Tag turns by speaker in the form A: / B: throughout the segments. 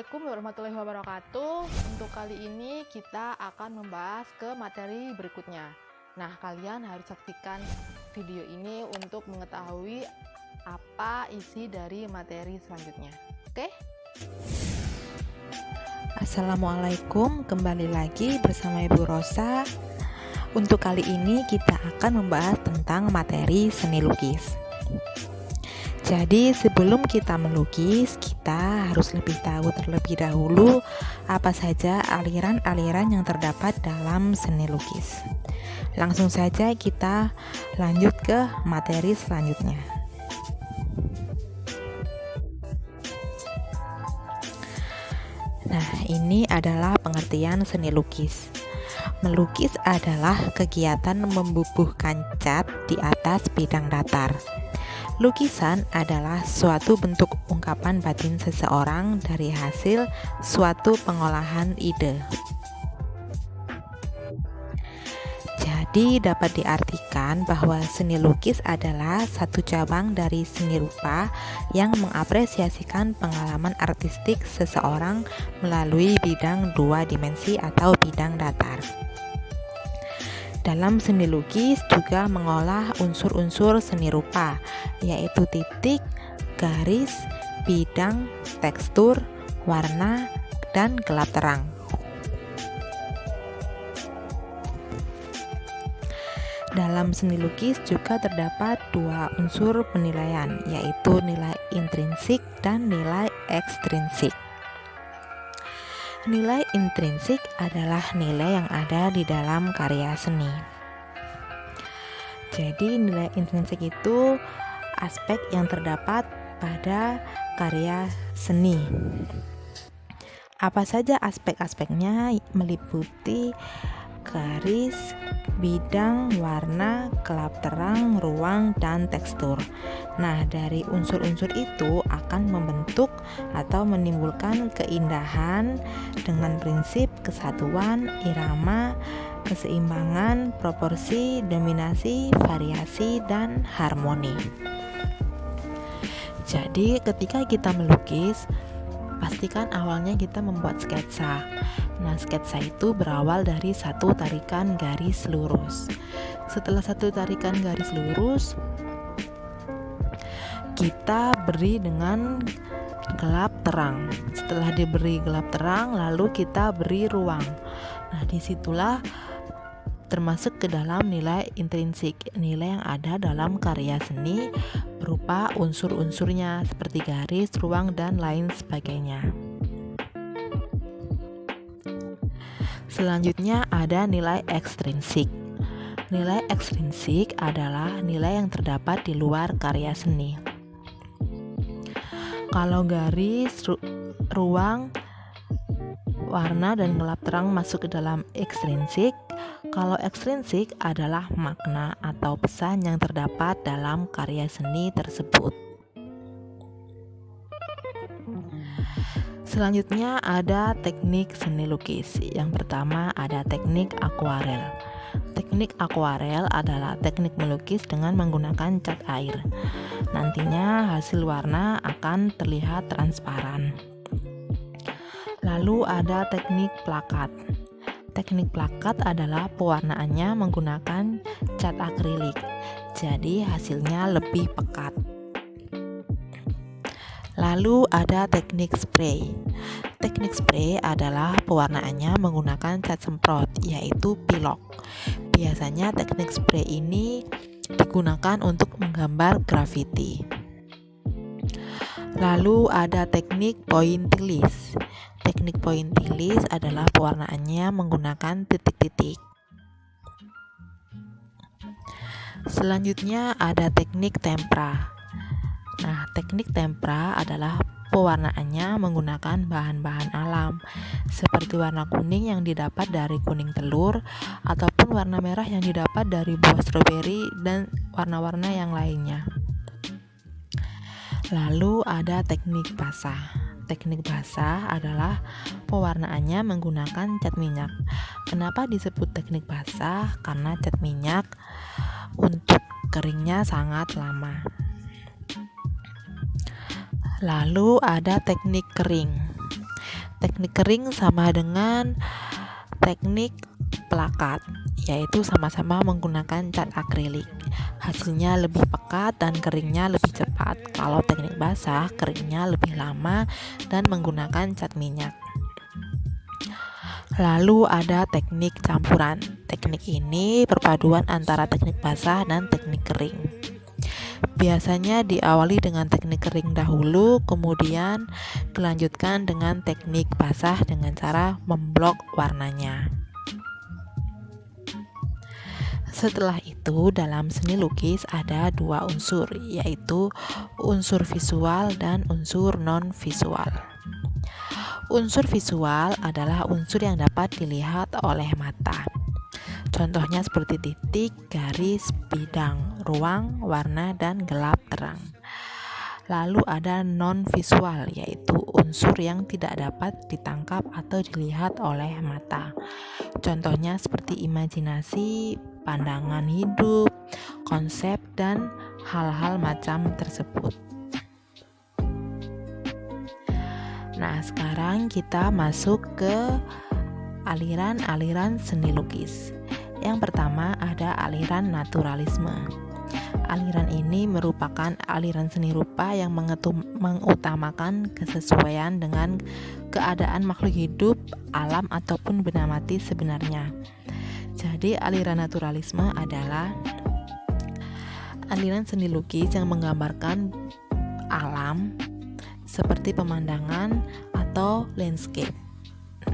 A: Assalamualaikum warahmatullahi wabarakatuh. Untuk kali ini kita akan membahas ke materi berikutnya. Nah, kalian harus saksikan video ini untuk mengetahui apa isi dari materi selanjutnya. Oke?
B: Assalamualaikum, kembali lagi bersama Ibu Rosa. Untuk kali ini kita akan membahas tentang materi seni lukis. Jadi sebelum kita melukis, kita harus lebih tahu terlebih dahulu apa saja aliran-aliran yang terdapat dalam seni lukis. Langsung saja kita lanjut ke materi selanjutnya. Nah, ini adalah pengertian seni lukis. Melukis adalah kegiatan membubuhkan cat di atas bidang datar. Lukisan adalah suatu bentuk ungkapan batin seseorang dari hasil suatu pengolahan ide. Jadi dapat diartikan bahwa seni lukis adalah satu cabang dari seni rupa yang mengapresiasikan pengalaman artistik seseorang melalui bidang dua dimensi atau bidang datar. Dalam seni lukis juga mengolah unsur-unsur seni rupa, yaitu titik, garis, bidang, tekstur, warna, dan gelap terang. Dalam seni lukis juga terdapat dua unsur penilaian, yaitu nilai intrinsik dan nilai ekstrinsik. Nilai intrinsik adalah nilai yang ada di dalam karya seni. Jadi nilai intrinsik itu aspek yang terdapat pada karya seni. Apa saja aspek-aspeknya? Meliputi garis, bidang, warna, gelap terang, ruang, dan tekstur. Nah, dari unsur-unsur itu akan membentuk atau menimbulkan keindahan dengan prinsip kesatuan, irama, keseimbangan, proporsi, dominasi, variasi, dan harmoni. Jadi, ketika kita melukis, pastikan awalnya kita membuat sketsa. Nah, sketsa itu berawal dari satu tarikan garis lurus. Setelah satu tarikan garis lurus, kita beri dengan gelap terang. Setelah diberi gelap terang, lalu kita beri ruang. Nah, disitulah termasuk ke dalam nilai intrinsik, nilai yang ada dalam karya seni berupa unsur-unsurnya seperti garis, ruang, dan lain sebagainya. Selanjutnya ada nilai ekstrinsik. Nilai ekstrinsik adalah nilai yang terdapat di luar karya seni. Kalau garis, ruang, warna, dan gelap terang masuk ke dalam ekstrinsik. Kalau ekstrinsik adalah makna atau pesan yang terdapat dalam karya seni tersebut. Selanjutnya ada teknik seni lukis. Yang pertama ada teknik akuarel. Teknik akuarel adalah teknik melukis dengan menggunakan cat air. Nantinya hasil warna akan terlihat transparan. Lalu ada teknik plakat. Teknik plakat adalah pewarnaannya menggunakan cat akrilik. Jadi hasilnya lebih pekat. Lalu ada teknik spray. Teknik spray adalah pewarnaannya menggunakan cat semprot, yaitu pilok. Biasanya teknik spray ini digunakan untuk menggambar grafiti. Lalu ada teknik pointillis. Teknik pointillis adalah pewarnaannya menggunakan titik-titik. Selanjutnya ada teknik tempera. Nah, teknik tempera adalah pewarnaannya menggunakan bahan-bahan alam seperti warna kuning yang didapat dari kuning telur ataupun warna merah yang didapat dari buah stroberi dan warna-warna yang lainnya. Lalu ada teknik basah. Teknik basah adalah pewarnaannya menggunakan cat minyak. Kenapa disebut teknik basah? Karena cat minyak untuk keringnya sangat lama. Lalu ada teknik kering. Teknik kering sama dengan teknik plakat, yaitu sama-sama menggunakan cat akrilik. Hasilnya lebih pekat dan keringnya lebih cepat. Kalau teknik basah, keringnya lebih lama dan menggunakan cat minyak. Lalu ada teknik campuran. Teknik ini perpaduan antara teknik basah dan teknik kering. Biasanya diawali dengan teknik kering dahulu, kemudian dilanjutkan dengan teknik basah dengan cara memblok warnanya. Setelah itu, dalam seni lukis ada dua unsur, yaitu unsur visual dan unsur non-visual. Unsur visual adalah unsur yang dapat dilihat oleh mata. Contohnya seperti titik, garis, bidang, ruang, warna, dan gelap terang. Lalu ada non-visual, yaitu unsur yang tidak dapat ditangkap atau dilihat oleh mata. Contohnya seperti imajinasi, pandangan hidup, konsep, dan hal-hal macam tersebut. Nah, sekarang kita masuk ke aliran-aliran seni lukis. Yang pertama ada aliran naturalisme. Aliran ini merupakan aliran seni rupa yang mengutamakan kesesuaian dengan keadaan makhluk hidup, alam, ataupun benda mati sebenarnya. Jadi aliran naturalisme adalah aliran seni lukis yang menggambarkan alam seperti pemandangan atau landscape.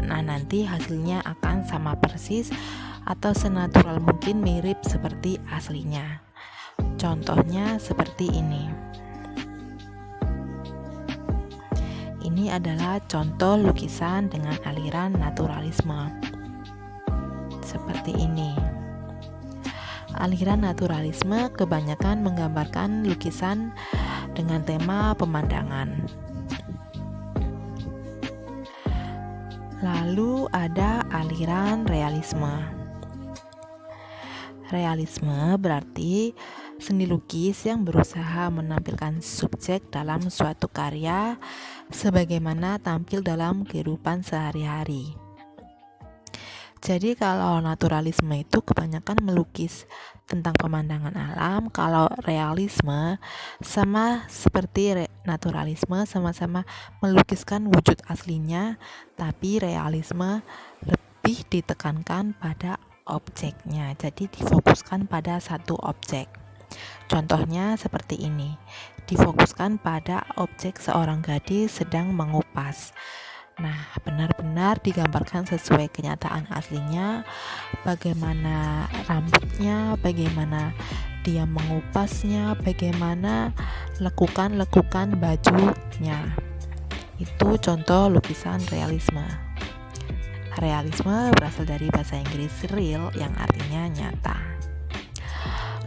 B: Nah, nanti hasilnya akan sama persis atau senatural mungkin mirip seperti aslinya. Contohnya seperti ini. Ini adalah contoh lukisan dengan aliran naturalisme. Seperti ini. Aliran naturalisme kebanyakan menggambarkan lukisan dengan tema pemandangan. Lalu ada aliran realisme. Realisme berarti seni lukis yang berusaha menampilkan subjek dalam suatu karya sebagaimana tampil dalam kehidupan sehari-hari. Jadi kalau naturalisme itu kebanyakan melukis tentang pemandangan alam, kalau realisme sama seperti naturalisme sama-sama melukiskan wujud aslinya, tapi realisme lebih ditekankan pada objeknya, jadi difokuskan pada satu objek. Contohnya seperti ini, difokuskan pada objek seorang gadis sedang mengupas. Nah, benar-benar digambarkan sesuai kenyataan aslinya, bagaimana rambutnya, bagaimana dia mengupasnya, bagaimana lekukan-lekukan bajunya. Itu contoh lukisan realisme. Realisme berasal dari bahasa Inggris real yang artinya nyata.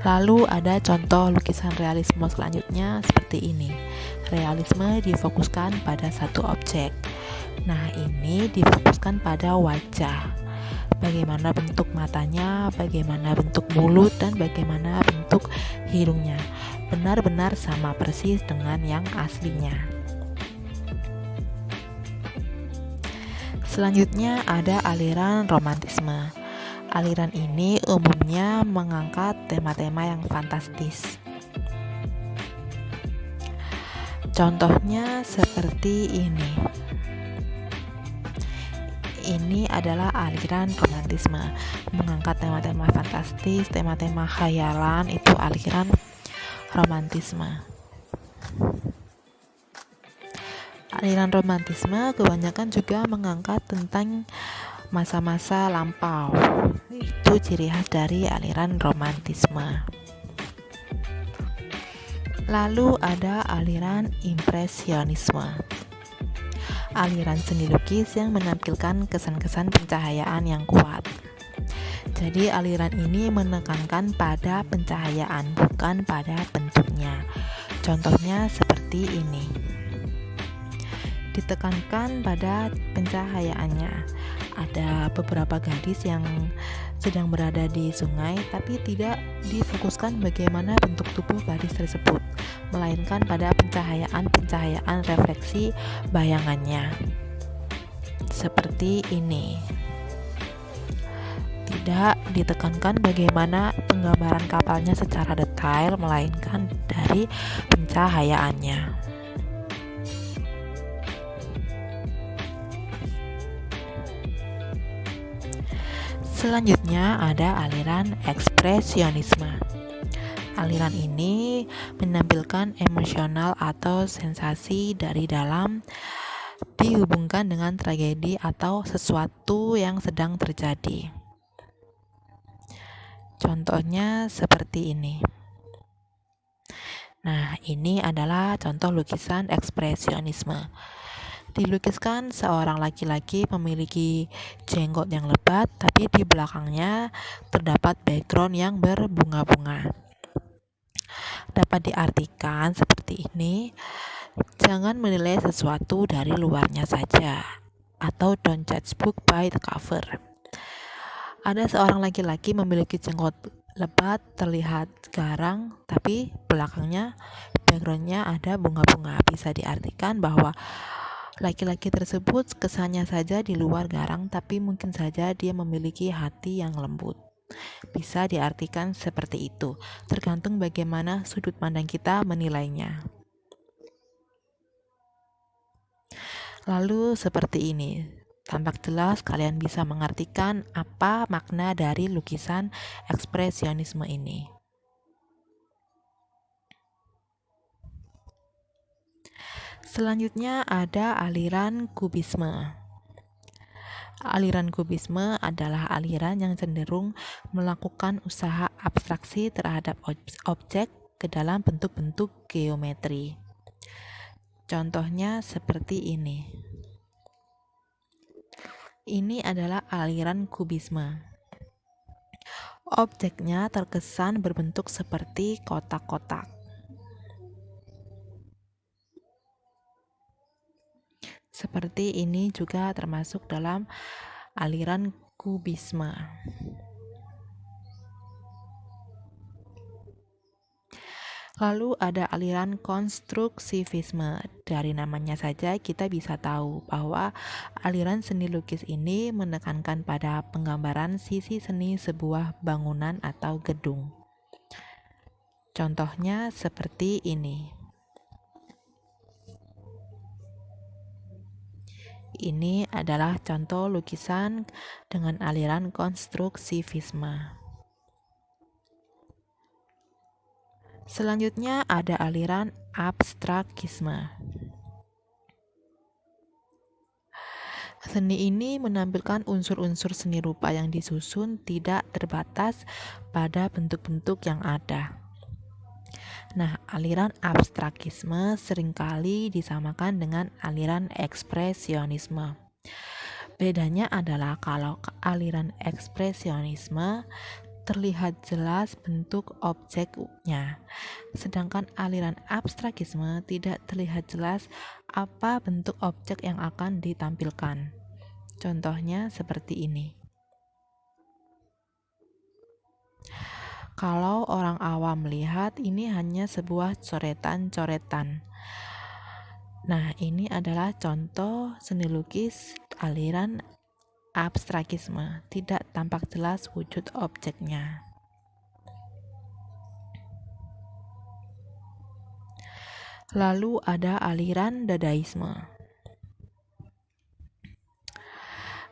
B: Lalu ada contoh lukisan realisme selanjutnya seperti ini. Realisme difokuskan pada satu objek. Nah, ini difokuskan pada wajah. Bagaimana bentuk matanya, bagaimana bentuk mulut, dan bagaimana bentuk hidungnya. Benar-benar sama persis dengan yang aslinya. Selanjutnya ada aliran romantisme. Aliran ini umumnya mengangkat tema-tema yang fantastis. Contohnya seperti ini. Ini adalah aliran romantisme, mengangkat tema-tema fantastis, tema-tema khayalan, itu aliran romantisme. Aliran romantisme kebanyakan juga mengangkat tentang masa-masa lampau. Itu ciri khas dari aliran romantisme. Lalu ada aliran impresionisme. Aliran seni lukis yang menampilkan kesan-kesan pencahayaan yang kuat. Jadi aliran ini menekankan pada pencahayaan, bukan pada bentuknya. Contohnya seperti ini. Ditekankan pada pencahayaannya. Ada beberapa gadis yang sedang berada di sungai, tapi tidak difokuskan bagaimana bentuk tubuh gadis tersebut, melainkan pada pencahayaan refleksi bayangannya. seperti ini. Tidak ditekankan bagaimana penggambaran kapalnya secara detail, melainkan dari pencahayaannya. Selanjutnya ada aliran ekspresionisme. Aliran ini menampilkan emosional atau sensasi dari dalam dihubungkan dengan tragedi atau sesuatu yang sedang terjadi. Contohnya seperti ini. Nah, ini adalah contoh lukisan ekspresionisme. Dilukiskan seorang laki-laki memiliki jenggot yang lebat, tapi di belakangnya terdapat background yang berbunga-bunga. Dapat diartikan seperti ini: jangan menilai sesuatu dari luarnya saja, atau don't judge book by the cover. Ada seorang laki-laki memiliki jenggot lebat, terlihat garang, tapi belakangnya backgroundnya ada bunga-bunga. Bisa diartikan bahwa laki-laki tersebut kesannya saja di luar garang, tapi mungkin saja dia memiliki hati yang lembut. Bisa diartikan seperti itu, tergantung bagaimana sudut pandang kita menilainya. Lalu seperti ini, tampak jelas kalian bisa mengartikan apa makna dari lukisan ekspresionisme ini. Selanjutnya ada aliran kubisme. Aliran kubisme adalah aliran yang cenderung melakukan usaha abstraksi terhadap objek ke dalam bentuk-bentuk geometri. Contohnya seperti ini. Ini adalah aliran kubisme. Objeknya terkesan berbentuk seperti kotak-kotak. Seperti ini juga termasuk dalam aliran kubisme. Lalu ada aliran konstruksivisme. Dari namanya saja kita bisa tahu bahwa aliran seni lukis ini menekankan pada penggambaran sisi seni sebuah bangunan atau gedung. Contohnya seperti ini. Ini adalah contoh lukisan dengan aliran konstruksivisme. Selanjutnya ada aliran abstrakisme. Seni ini menampilkan unsur-unsur seni rupa yang disusun tidak terbatas pada bentuk-bentuk yang ada. Nah, aliran abstrakisme seringkali disamakan dengan aliran ekspresionisme. Bedanya adalah kalau aliran ekspresionisme terlihat jelas bentuk objeknya, sedangkan aliran abstrakisme tidak terlihat jelas apa bentuk objek yang akan ditampilkan. Contohnya seperti ini. Kalau orang awam melihat, ini hanya sebuah coretan-coretan. Nah, ini adalah contoh seni lukis aliran abstrakisme, tidak tampak jelas wujud objeknya. Lalu ada aliran dadaisme.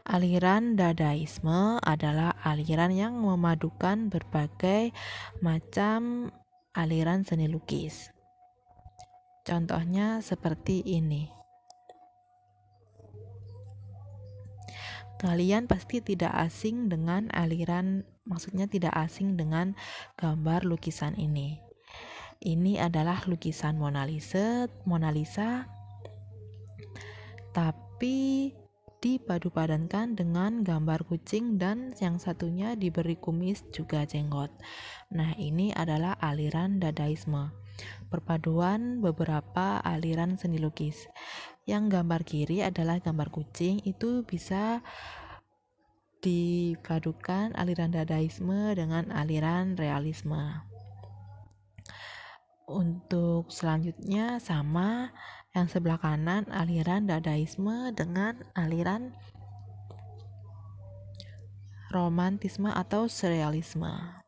B: Aliran dadaisme adalah aliran yang memadukan berbagai macam aliran seni lukis. Contohnya seperti ini. Kalian pasti tidak asing dengan aliran, maksudnya tidak asing dengan gambar lukisan ini. Ini adalah lukisan Mona Lisa, tapi dipadu-padankan dengan gambar kucing dan yang satunya diberi kumis juga jenggot. Nah, ini adalah aliran dadaisme, perpaduan beberapa aliran seni lukis. Yang gambar kiri adalah gambar kucing, itu bisa dipadukan aliran dadaisme dengan aliran realisme. Untuk selanjutnya sama, yang sebelah kanan aliran Dadaisme dengan aliran Romantisme atau Surrealisme.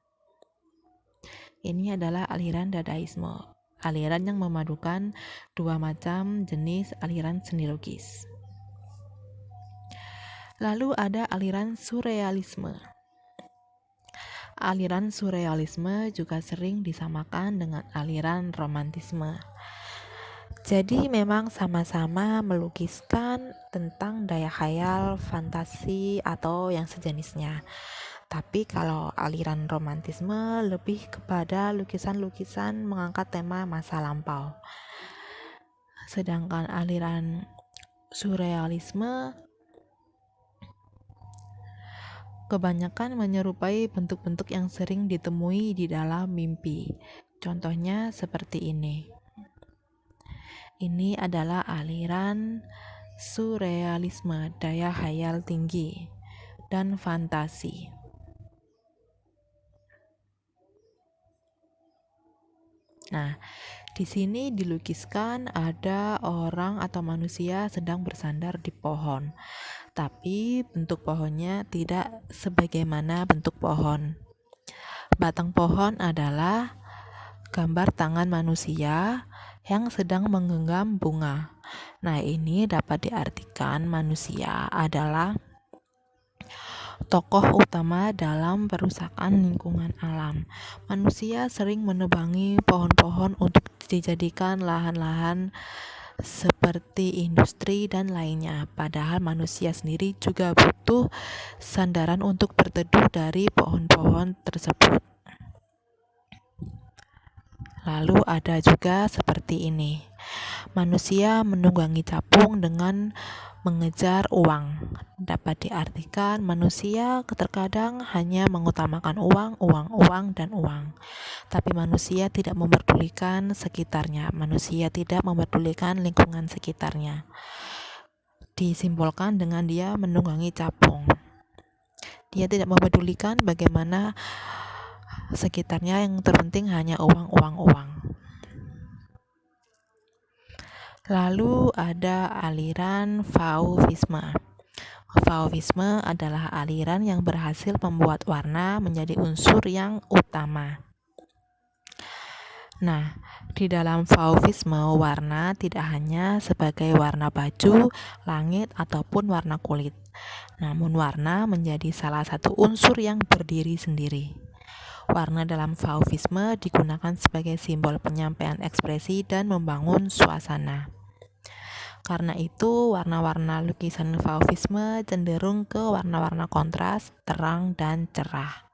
B: Ini adalah aliran Dadaisme, aliran yang memadukan dua macam jenis aliran seni lukis. Lalu ada aliran Surrealisme. Aliran surrealisme juga sering disamakan dengan aliran romantisme. Jadi memang sama-sama melukiskan tentang daya khayal, fantasi, atau yang sejenisnya. Tapi kalau aliran romantisme lebih kepada lukisan-lukisan mengangkat tema masa lampau. Sedangkan aliran surrealisme kebanyakan menyerupai bentuk-bentuk yang sering ditemui di dalam mimpi. Contohnya seperti ini. Ini adalah aliran surrealisme, daya khayal tinggi, dan fantasi. Nah, di sini dilukiskan ada orang atau manusia sedang bersandar di pohon. Tapi bentuk pohonnya tidak sebagaimana bentuk pohon. Batang pohon adalah gambar tangan manusia yang sedang menggenggam bunga. Nah, ini dapat diartikan manusia adalah tokoh utama dalam perusakan lingkungan alam. Manusia sering menebangi pohon-pohon untuk dijadikan lahan-lahan seperti industri dan lainnya. Padahal manusia sendiri juga butuh sandaran untuk berteduh dari pohon-pohon tersebut. Lalu ada juga seperti ini. Manusia menunggangi capung dengan mengejar uang. Dapat diartikan manusia terkadang hanya mengutamakan uang, dan uang. Tapi manusia tidak memperdulikan sekitarnya. Manusia tidak memperdulikan lingkungan sekitarnya. Disimbolkan dengan dia menunggangi capung. Dia tidak memperdulikan bagaimana sekitarnya, yang terpenting hanya uang. Lalu ada aliran Fauvisme. Fauvisme adalah aliran yang berhasil membuat warna menjadi unsur yang utama. Nah, di dalam Fauvisme warna tidak hanya sebagai warna baju, langit, ataupun warna kulit. Namun warna menjadi salah satu unsur yang berdiri sendiri. Warna dalam Fauvisme digunakan sebagai simbol penyampaian ekspresi dan membangun suasana. Karena itu, warna-warna lukisan Fauvisme cenderung ke warna-warna kontras, terang, dan cerah.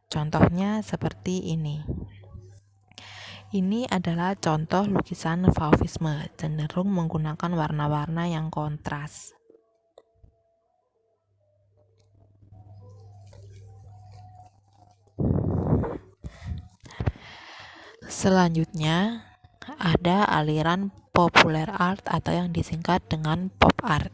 B: Contohnya seperti ini. Ini adalah contoh lukisan Fauvisme, cenderung menggunakan warna-warna yang kontras. Selanjutnya, ada aliran popular art atau yang disingkat dengan pop art.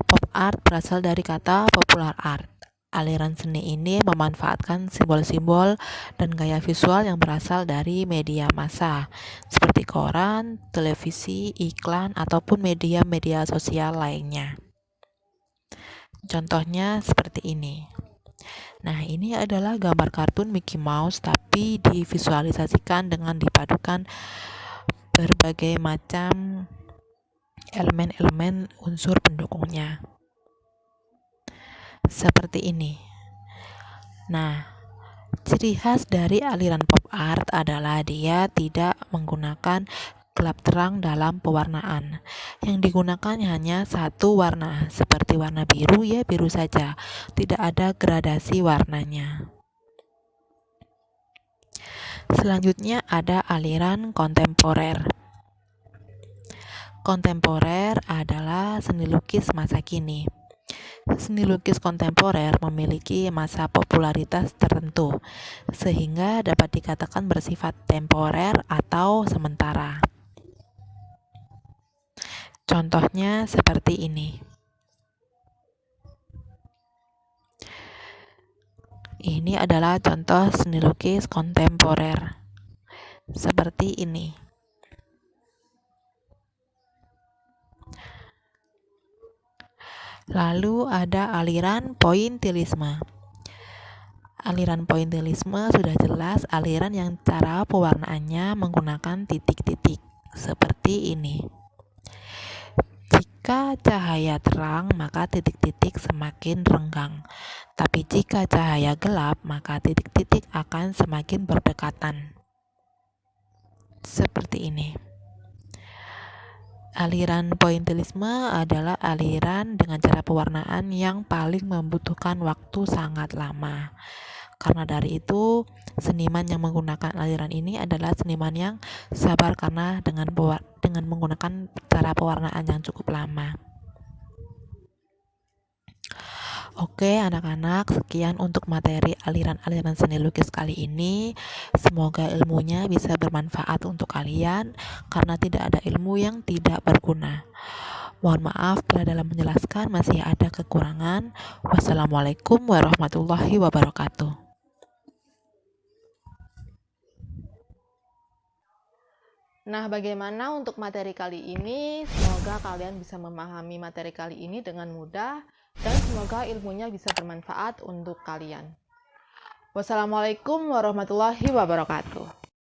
B: Pop art berasal dari kata popular art. Aliran seni ini memanfaatkan simbol-simbol dan gaya visual yang berasal dari media massa, seperti koran, televisi, iklan, ataupun media-media sosial lainnya. Contohnya seperti ini. Nah, ini adalah gambar kartun Mickey Mouse, tapi divisualisasikan dengan dipadukan berbagai macam elemen-elemen unsur pendukungnya. Seperti ini. Nah, ciri khas dari aliran pop art adalah dia tidak menggunakan gelap terang dalam pewarnaan. Yang digunakan hanya satu warna, seperti warna biru ya biru saja, tidak ada gradasi warnanya. Selanjutnya ada aliran kontemporer. Kontemporer adalah seni lukis masa kini. Seni lukis kontemporer memiliki masa popularitas tertentu, sehingga dapat dikatakan bersifat temporer atau sementara. Contohnya seperti ini. Ini adalah contoh seni lukis kontemporer. seperti ini. Lalu ada aliran pointilisme. Aliran pointilisme sudah jelas aliran yang cara pewarnaannya menggunakan titik-titik seperti ini. Jika cahaya terang, maka titik-titik semakin renggang. Tapi jika cahaya gelap, maka titik-titik akan semakin berdekatan. Seperti ini. Aliran pointilisme adalah aliran dengan cara pewarnaan yang paling membutuhkan waktu sangat lama. Karena dari itu, seniman yang menggunakan aliran ini adalah seniman yang sabar karena dengan menggunakan cara pewarnaan yang cukup lama. Oke anak-anak, sekian untuk materi aliran-aliran seni lukis kali ini. Semoga ilmunya bisa bermanfaat untuk kalian, karena tidak ada ilmu yang tidak berguna. Mohon maaf bila dalam menjelaskan masih ada kekurangan. Wassalamualaikum warahmatullahi wabarakatuh.
A: Nah, bagaimana untuk materi kali ini? Semoga kalian bisa memahami materi kali ini dengan mudah dan semoga ilmunya bisa bermanfaat untuk kalian. Wassalamualaikum warahmatullahi wabarakatuh.